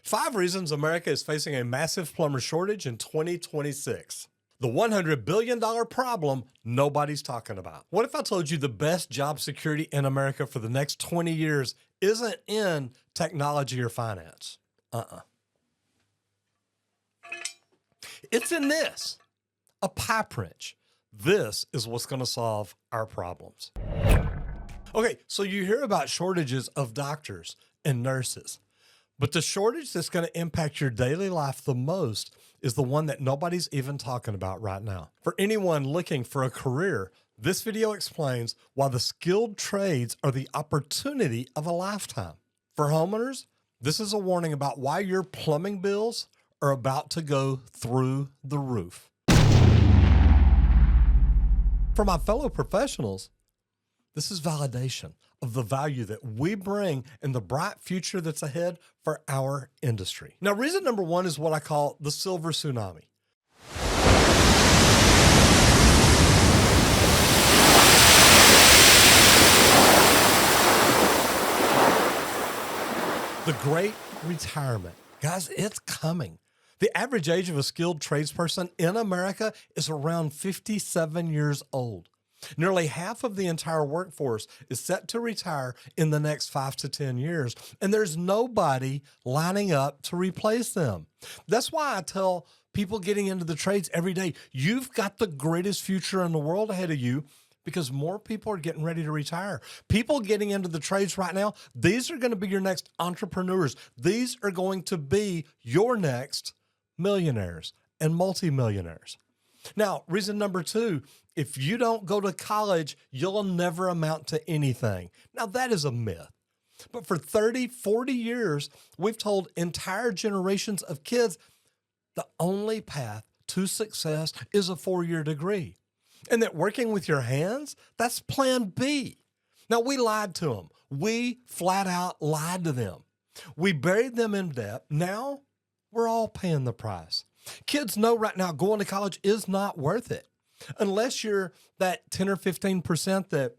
5 reasons America is facing a massive plumber shortage in 2026. The $100 billion problem nobody's talking about. What if I told you the best job security in America for the next 20 years isn't in technology or finance? It's in this, a pipe wrench. This is what's going to solve our problems. Okay, so you hear about shortages of doctors and nurses, but the shortage that's going to impact your daily life the most is the one that nobody's even talking about right now. For anyone looking for a career, this video explains why the skilled trades are the opportunity of a lifetime. For homeowners, this is a warning about why your plumbing bills are about to go through the roof. For my fellow professionals, this is validation of the value that we bring and the bright future that's ahead for our industry. Now, reason number 1 is what I call the silver tsunami. The great retirement. Guys, it's coming. The average age of a skilled tradesperson in America is around 57 years old. Nearly half of the entire workforce is set to retire in the next 5 to 10 years, and there's nobody lining up to replace them. That's why I tell people getting into the trades every day, you've got the greatest future in the world ahead of you because more people are getting ready to retire. People getting into the trades right now, these are going to be your next entrepreneurs. These are going to be your next millionaires and multimillionaires. Now, reason number 2, if you don't go to college, you'll never amount to anything. Now, that is a myth. But for 30, 40 years, we've told entire generations of kids the only path to success is a 4-year degree. And that working with your hands, that's plan B. Now, we lied to them. We flat out lied to them. We buried them in debt. Now, we're all paying the price. Kids know right now going to college is not worth it. Unless you're that 10 or 15% that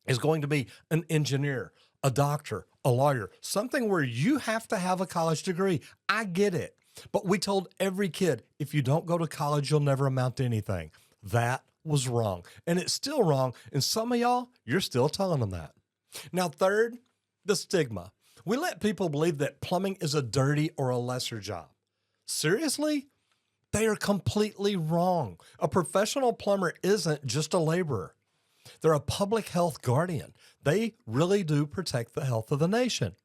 is going to be an engineer, a doctor, a lawyer, something where you have to have a college degree. I get it. But we told every kid, if you don't go to college, you'll never amount to anything. That was wrong. And it's still wrong. And some of y'all, you're still telling them that. Now, third, the stigma. We let people believe that plumbing is a dirty or a lesser job. Seriously? They are completely wrong. A professional plumber isn't just a laborer. They're a public health guardian. They really do protect the health of the nation.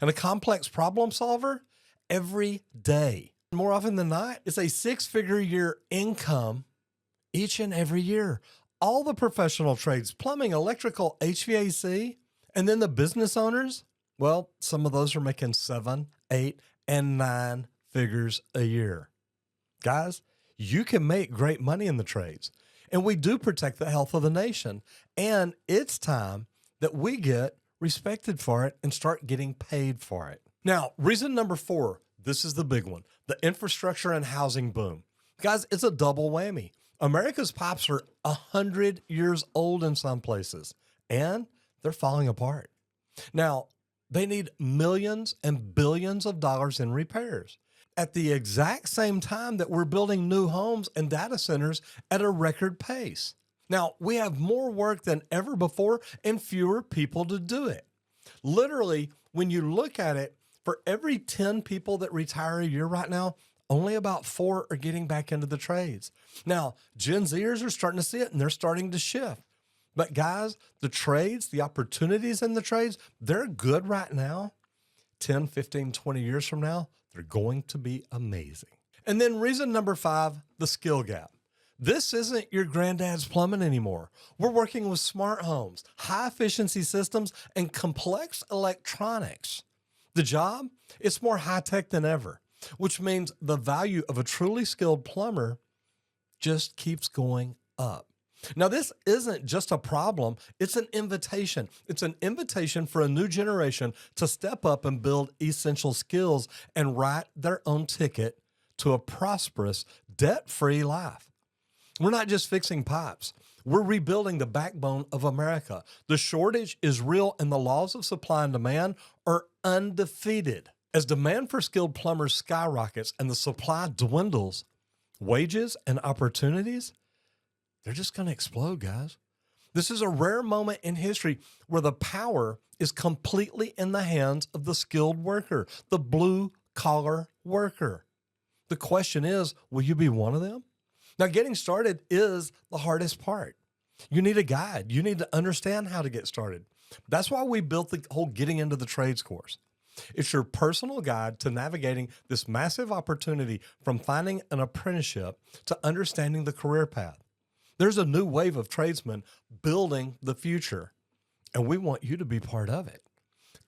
And a complex problem solver every day. More often than not, it's a 6-figure year income each and every year. All the professional trades, plumbing, electrical, HVAC, and then the business owners, well, some of those are making 7, 8, and 9 figures a year. Guys, you can make great money in the trades, and we do protect the health of the nation, and it's time that we get respected for it and start getting paid for it. Now, reason number 4, this is the big one, the infrastructure and housing boom. Guys, it's a double whammy. America's pipes are 100 years old in some places, and they're falling apart. Now, they need millions and billions of dollars in repairs at the exact same time that we're building new homes and data centers at a record pace. Now, we have more work than ever before and fewer people to do it. Literally, when you look at it, for every 10 people that retire a year right now, only about 4 are getting back into the trades. Now, Gen Zers are starting to see it and they're starting to shift. But guys, the trades, the opportunities in the trades, they're good right now. 10, 15, 20 years from now, they're going to be amazing. And then reason number 5, the skill gap. This isn't your granddad's plumbing anymore. We're working with smart homes, high efficiency systems, and complex electronics. The job, it's more high tech than ever, which means the value of a truly skilled plumber just keeps going up. Now, this isn't just a problem, it's an invitation. It's an invitation for a new generation to step up and build essential skills and write their own ticket to a prosperous, debt-free life. We're not just fixing pipes. We're rebuilding the backbone of America. The shortage is real and the laws of supply and demand are undefeated. As demand for skilled plumbers skyrockets and the supply dwindles, wages and opportunities, they're just going to explode, guys. This is a rare moment in history where the power is completely in the hands of the skilled worker, the blue-collar worker. The question is, will you be one of them? Now, getting started is the hardest part. You need a guide. You need to understand how to get started. That's why we built the whole Getting Into the Trades course. It's your personal guide to navigating this massive opportunity from finding an apprenticeship to understanding the career path. There's a new wave of tradesmen building the future, and we want you to be part of it.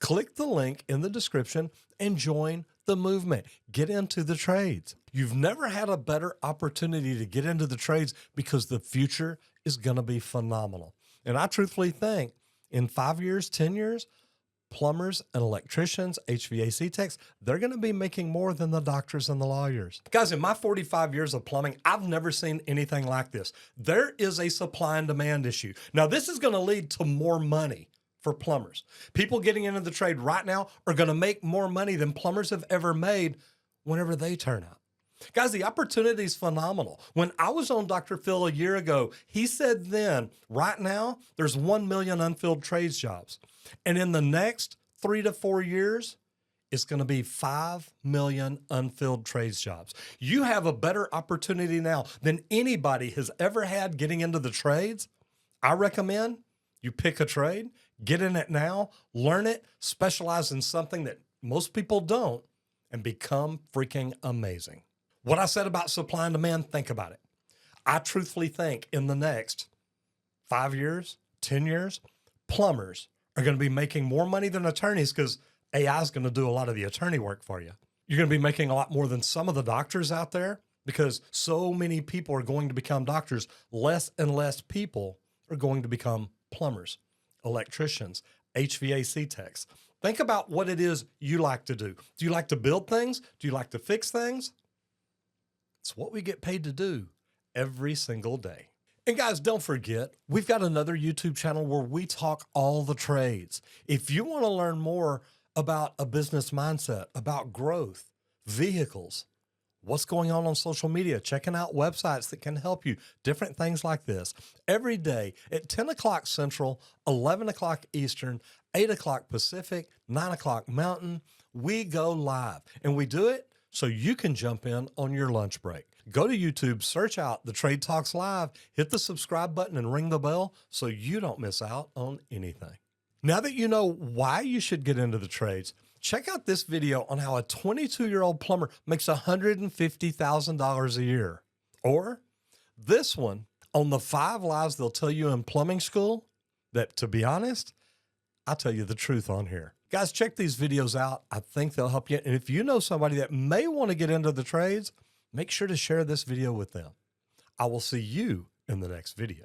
Click the link in the description and join the movement. Get into the trades. You've never had a better opportunity to get into the trades because the future is going to be phenomenal. And I truthfully think in 5 years, 10 years, plumbers and electricians, HVAC techs, they're going to be making more than the doctors and the lawyers. Guys, in my 45 years of plumbing, I've never seen anything like this. There is a supply and demand issue. Now, this is going to lead to more money for plumbers. People getting into the trade right now are going to make more money than plumbers have ever made whenever they turn out. Guys, the opportunity is phenomenal. When I was on Dr. Phil a year ago, he said then, right now, there's 1 million unfilled trades jobs. And in the next 3 to 4 years, it's going to be 5 million unfilled trades jobs. You have a better opportunity now than anybody has ever had getting into the trades. I recommend you pick a trade, get in it now, learn it, specialize in something that most people don't, and become freaking amazing. What I said about supply and demand, think about it. I truthfully think in the next 5 years, 10 years, plumbers are going to be making more money than attorneys because AI is going to do a lot of the attorney work for you. You're going to be making a lot more than some of the doctors out there because so many people are going to become doctors. Less and less people are going to become plumbers, electricians, HVAC techs. Think about what it is you like to do. Do you like to build things? Do you like to fix things? It's what we get paid to do every single day. And guys, don't forget, we've got another YouTube channel where we talk all the trades. If you want to learn more about a business mindset, about growth, vehicles, what's going on social media, checking out websites that can help you, different things like this. Every day at 10 o'clock Central, 11 o'clock Eastern, 8 o'clock Pacific, 9 o'clock Mountain, we go live. And we do it so you can jump in on your lunch break. Go to YouTube, search out the Trade Talks Live, hit the subscribe button and ring the bell so you don't miss out on anything. Now that you know why you should get into the trades, check out this video on how a 22-year-old plumber makes $150,000 a year. Or this one on the 5 lies they'll tell you in plumbing school that, to be honest, I'll tell you the truth on here. Guys, check these videos out. I think they'll help you. And if you know somebody that may want to get into the trades, make sure to share this video with them. I will see you in the next video.